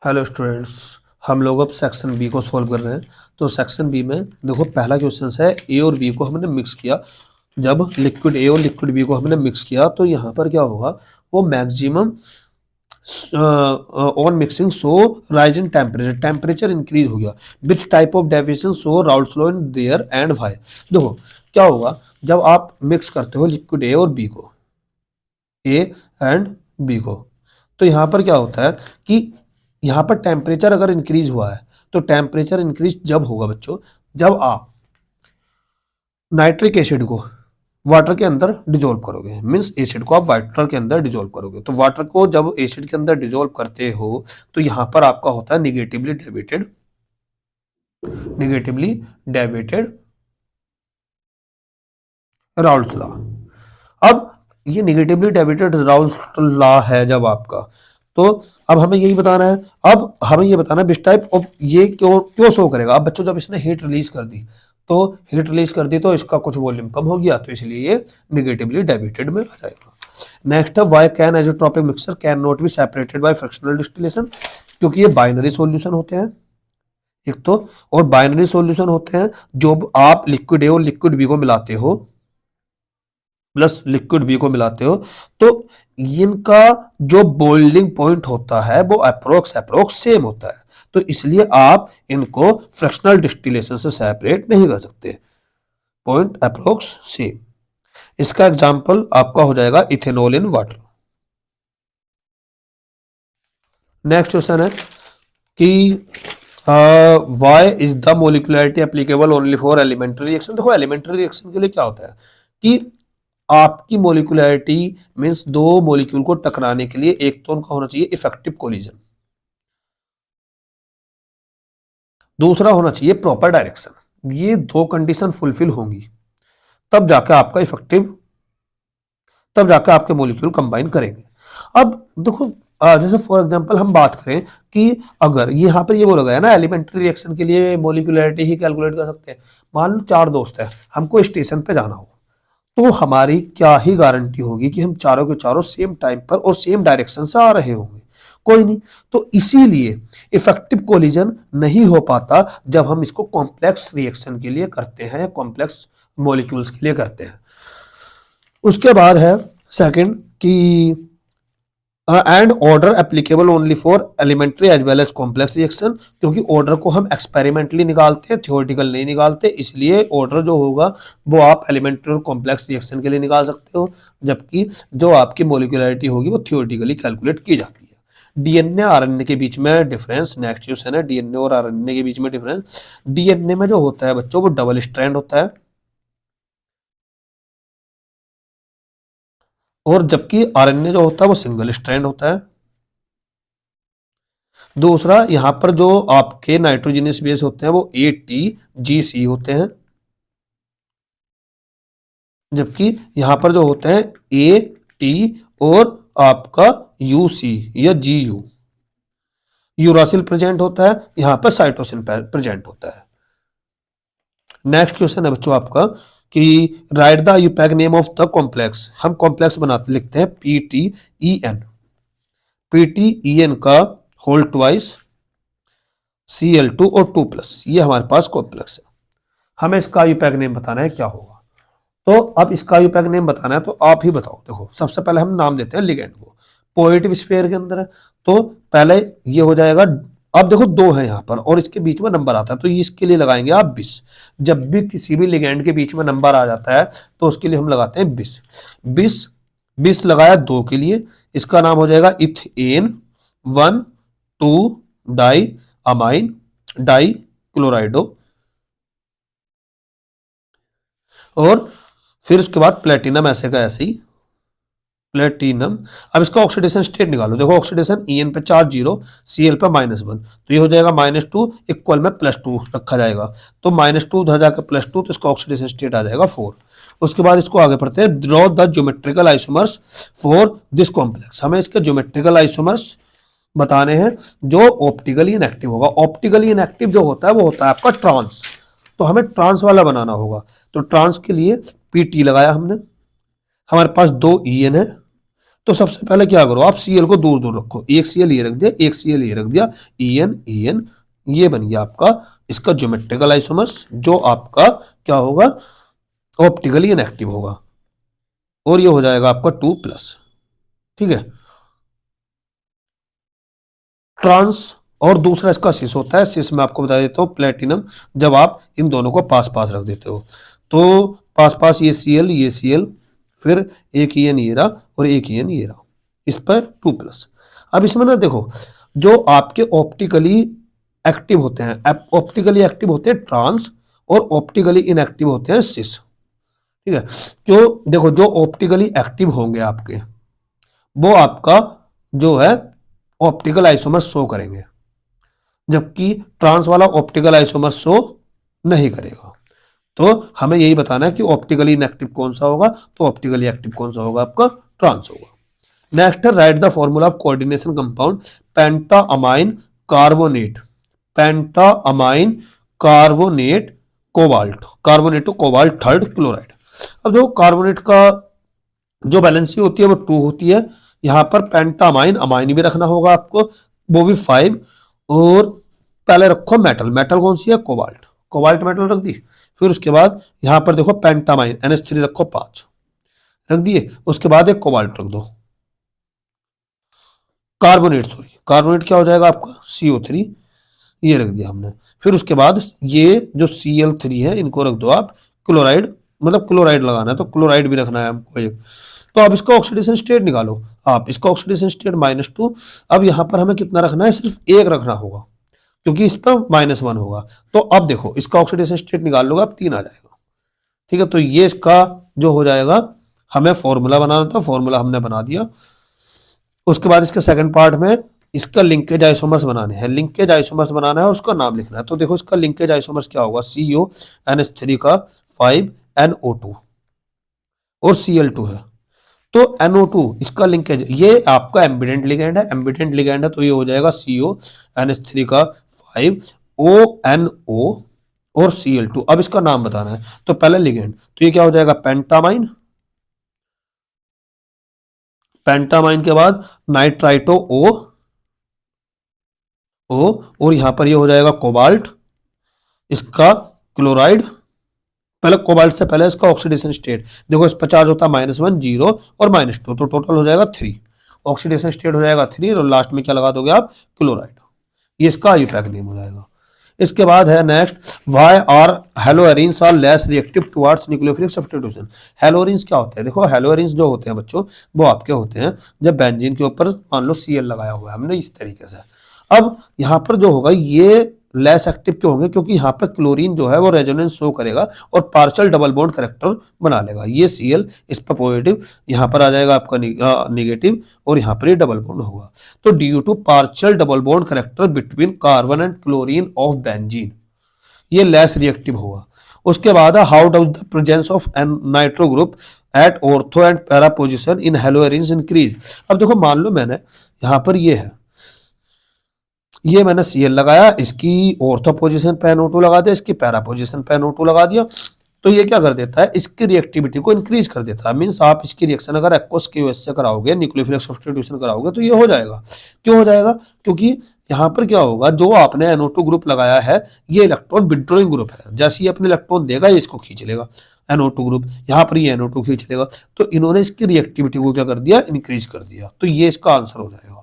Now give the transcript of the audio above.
Hello students, हम लोग अब सेक्शन बी को सॉल्व कर रहे हैं। तो सेक्शन बी में देखो पहला क्वेश्चन है ए और बी को हमने मिक्स किया। जब लिक्विड ए और लिक्विड बी को हमने मिक्स किया तो यहाँ पर क्या होगा, वो maximum on mixing so rise in temperature, temperature increase हो गया। Which type of definition so Raoult's law in their and why. देखो क्या होगा, जब आप मिक्स करते हो लिक्विड ए और बी को, ए एंड बी को, तो यहाँ पर क्या होता है कि यहाँ पर टेम्परेचर अगर इंक्रीज हुआ है तो टेम्परेचर इंक्रीज जब होगा बच्चों, जब आप नाइट्रिक एसिड को वाटर के अंदर डिजोल्व करोगे, मींस एसिड को आप वाटर के अंदर डिजोल्व करोगे। तो वाटर को जब एसिड के अंदर डिजोल्व करते हो तो यहाँ पर आपका होता है निगेटिवली डेविएटेड राउल्ट्स लॉ। अब ये निगेटिवली डेविएटेड राउल्ट्स लॉ है जब आपका, तो अब हमें यही बताना है। अब हमें ये बताना है विच टाइप ऑफ, ये क्यों क्यों शो करेगा। अब बच्चों जब इसने हीट रिलीज कर दी, तो हीट रिलीज कर दी तो इसका कुछ वॉल्यूम कम हो गया, तो इसलिए ये निगेटिवली डेविएटेड में आ जाएगा। नेक्स्ट है why can isotropic mixture can not be separated by fractional distillation. क्योंकि ये बाइनरी सॉल्यूशन होते हैं एक तो, और बाइनरी सॉल्यूशन होते हैं जो आप लिक्विड ए और लिक्विड बी को मिलाते हो प्लस लिक्विड बी को मिलाते हो, तो इनका जो बॉइलिंग पॉइंट होता है वो अप्रोक्स सेम होता है। तो इसलिए आप इनको फ्रैक्शनल डिस्टिलेशन से सेपरेट नहीं कर सकते, पॉइंट अप्रोक्स सेम। इसका एग्जांपल आपका हो जाएगा ethanol in water. Next question है कि why is the molecularity applicable only for elementary reaction. देखो एलिमेंट्री रिएक्शन के लिए क्या होता है कि आपकी मोलिकुलरिटी मींस दो मोलिक्यूल को टकराने के लिए एक तो उनका होना चाहिए इफेक्टिव कोलिजन, दूसरा होना चाहिए प्रॉपर डायरेक्शन। ये दो कंडीशन फुलफिल होंगी तब जाके आपका इफेक्टिव, तब जाके आपके मोलिक्यूल कंबाइन करेंगे। अब देखो जैसे फॉर एग्जांपल हम बात करें कि अगर यहाँ पर ये बोला गया ना एलिमेंट्री रिएक्शन के लिए मोलिकुलरिटी ही कैलकुलेट कर सकते हैं। मान लो चार दोस्त हैं, हमको स्टेशन पे जाना हो, तो हमारी क्या ही गारंटी होगी कि हम चारों के चारों सेम टाइम पर और सेम डायरेक्शन से आ रहे होंगे। कोई नहीं। तो इसीलिए इफेक्टिव कोलिजन नहीं हो पाता जब हम इसको कॉम्प्लेक्स रिएक्शन के लिए करते हैं या कॉम्प्लेक्स मॉलिक्यूल्स के लिए करते हैं। उसके बाद है सेकंड कि and order applicable only for elementary as well as complex reaction. क्योंकि ऑर्डर को हम एक्सपेरिमेंटली निकालते हैं, थ्योरेटिकल नहीं निकालते, इसलिए ऑर्डर जो होगा वो आप एलिमेंट्री और कॉम्प्लेक्स रिएक्शन के लिए निकाल सकते हो, जबकि जो आपकी मोलिकुलरिटी होगी वो थ्योरेटिकली कैलकुलेट की जाती है। डीएनए आरएनए के बीच में डिफरेंस, नेक्स्ट क्वेश्चन है डीएनए और आरएनए के बीच में डिफरेंस। डीएनए में जो होता है बच्चों वो डबल स्ट्रैंड होता है, और जबकि आरएनए जो होता है वो सिंगल स्ट्रैंड होता है। दूसरा यहां पर जो आपके नाइट्रोजनियस बेस होते हैं वो ATGC होते हैं, जबकि यहां पर जो होते हैं AT और आपका UC या GU, यूरासिल प्रेजेंट होता है, यहां पर साइटोसिन प्रेजेंट होता है। नेक्स्ट क्वेश्चन है बच्चों आपका कि write the IUPAC name of the complex. हम कॉम्प्लेक्स बनाते लिखते हैं PTEN का होल ट्वाइस Cl2 और 2+, ये हमारे पास कॉम्प्लेक्स है। हमें इसका यूपैक नेम बताना है क्या होगा। तो अब इसका यूपैक नेम बताना है तो आप ही बताओ। देखो सबसे पहले हम नाम देते हैं लिगेंड को, पॉजिटिव स्फीयर के अंदर है तो पहले ये हो जाएगा। अब देखो दो है यहाँ पर और इसके बीच में नंबर आता है, तो इसके लिए लगाएंगे आप 20। जब भी किसी भी लिगेंड के बीच में नंबर आ जाता है तो उसके लिए हम लगाते हैं 20। 20 लगाया दो के लिए, इसका नाम हो जाएगा इथेन 1,2 डाई अमाइन डाई क्लोराइडो, और फिर उसके बाद प्लेटिनम ऐसे का ऐसे ही प्लेटिनम। अब इसका ऑक्सीडेशन स्टेट निकालो। देखो ऑक्सीडेशन EN पे चार्ज 0, Cl पे -1, तो ये हो जाएगा -2 इक्वल में +2 रखा जाएगा, तो -2 उधर जाकर +2, तो इसका ऑक्सीडेशन स्टेट आ जाएगा 4। उसके बाद इसको आगे पढ़ते हैं, draw the geometrical isomers for this complex. हमें इसके ज्योमेट्रिकल आइसोमर्स बताने हैं जो ऑप्टिकली इनएक्टिव होगा। ऑप्टिकली इनएक्टिव जो होता है वो होता है आपका ट्रांस, तो हमें ट्रांस वाला बनाना होगा। तो ट्रांस के लिए PT लगाया हमने, हमारे पास 2 EN है, तो सबसे पहले क्या करो, आप Cl को दूर दूर रखो, एक Cl ये रख दिया, एक Cl ये रख दिया, En ये बन गया आपका इसका ज्योमेट्रिकल आइसोमर्स, जो आपका क्या होगा, ऑप्टिकली इनएक्टिव होगा, और ये हो जाएगा आपका 2+। ठीक है, ट्रांस और दूसरा इसका सिस होता है। सिस में आपको बता देता हूँ प्लेटिनम, जब आप इन दोनों को पास पास रख देते हो, तो पास पास ये Cl, फिर एक EN ये रहा और एक EN ये रहा, इस पर 2+। अब इसमें ना देखो, जो आपके ऑप्टिकली एक्टिव होते हैं, ऑप्टिकली एक्टिव होते हैं ट्रांस और ऑप्टिकली इनएक्टिव होते हैं सिस। ठीक है, जो देखो जो ऑप्टिकली एक्टिव होंगे आपके, वो आपका जो है ऑप्टिकल आइसोमर शो करेंगे, जबकि ट्रांस वाला ऑप्टिकल आइसोमर शो नहीं करेगा। तो हमें यही बताना है कि ऑप्टिकली इनएक्टिव कौन सा होगा, तो ऑप्टिकली एक्टिव कौन सा होगा, आपका ट्रांस होगा। Next, write the formula of coordination compound pentaammine carbonate, pentaammine carbonate cobalt, carbonate cobalt third chloride. अब देखो कार्बोनेट का जो बैलेंसी होती है वो 2 होती है, यहां पर पेंटामाइन, अमाइन भी रखना होगा आपको, वो भी 5, और पहले रखो मेटल, मेटल कौन सी है, कोबाल्ट, कोबाल्ट मेटल रख दी। फिर उसके बाद यहां पर देखो पेंटामाइन NH3 रखो 5 रख दिए, उसके बाद एक कोबाल्ट रख दो, कार्बोनेट, सॉरी कार्बोनेट क्या हो जाएगा आपका CO3, ये रख दिया हमने। फिर उसके बाद ये जो Cl3 है इनको रख दो आप क्लोराइड, मतलब क्लोराइड लगाना है तो क्लोराइड भी रखना है हमको एक। तो अब इसका ऑक्सीडेशन स्टेट निकालो आप, इसका ऑक्सीडेशन स्टेट -2। अब यहां पर हमें कितना रखना है, सिर्फ एक रखना होगा, क्योंकि इस पर -1 होगा। तो अब देखो इसका ऑक्सीडेशन स्टेट निकाल लोगे आप, 3 आ जाएगा। ठीक है, तो ये इसका जो हो जाएगा, हमें फॉर्मूला बनाना था, फॉर्मूला हमने बना दिया। उसके बाद इसके सेकंड पार्ट में इसका लिंकेज आइसोमर्स बनाने हैं, लिंकेज आइसोमर्स बनाना है और उसका नाम लिखना है। तो देखो इसका लिंकेज आइसोमर्स क्या होगा, CONH3 का 5NO2 और Cl2 है, तो NO2 इसका लिंकेज, ये आपका एम्बिडेंट लिगेंड है, एम्बिडेंट लिगेंड है, तो ये हो जाएगा CONH3 का 5ONO और Cl2। अब इसका नाम बताना है, तो पहले लिगेंड, तो ये क्या हो जाएगा पेंटामाइन, पेंटामाइन के बाद नाइट्राइटो O और यहां पर ये हो जाएगा कोबाल्ट, इसका क्लोराइड, पहले कोबाल्ट से पहले इसका ऑक्सीडेशन स्टेट, देखो इस पर चार्ज होता है -1 0 और -2, तो टोटल हो जाएगा 3, ऑक्सीडेशन स्टेट हो जाएगा 3, और लास्ट में क्या लगा दोगे आप, क्लोराइड, ये इसका आईयूपैक नेम हो जाएगा। इसके बाद है next, why are haloarenes are less reactive towards nucleophilic substitution. Haloarenes क्या होते हैं, देखो हेलोएरिन्स जो होते हैं बच्चों, वो आपके होते हैं जब बेंजीन के ऊपर मान लो Cl लगाया हुआ है हमने, इस तरीके से। अब यहां पर जो होगा ये लेस एक्टिव क्यों होंगे, क्योंकि यहाँ पे क्लोरीन जो है वो रेजोनेंस शो करेगा और पार्शियल डबल बॉन्ड करेक्टर बना लेगा, ये Cl इस पर पॉजिटिव, यहाँ पर आ जाएगा आपका निगेटिव, और यहाँ पर ये डबल बॉन्ड होगा। तो due to partial double bond character between carbon and chlorine of benzene, ये लेस रिएक्टिव होगा। उसके बाद how does the presence of an nitro group at ortho and para position in haloarenes increase. अब देखो मान लो मैंने यहाँ पर ये है, ये मैंने Cl लगाया, इसकी ऑर्थो पोजीशन पे NO2 लगा दिया, इसकी पैरा पोजीशन पे NO2 लगा दिया, तो ये क्या कर देता है, इसकी रिएक्टिविटी को इंक्रीज कर देता है। मींस आप इसकी रिएक्शन अगर एक्वस KOH से कराओगे, न्यूक्लियोफिलिक सब्स्टिट्यूशन कराओगे, तो ये हो जाएगा। क्यों हो जाएगा, क्योंकि यहाँ पर क्या होगा, जो आपने NO2 ग्रुप लगाया है ये इलेक्ट्रॉन विड्रॉइंग ग्रुप है, जैसे ही अपने इलेक्ट्रॉन देगा ये इसको खींच लेगा, NO2 ग्रुप यहाँ पर ये NO2 खींच लेगा, तो इन्होंने इसकी रिएक्टिविटी को क्या कर दिया, इंक्रीज कर दिया, तो ये इसका आंसर हो जाएगा।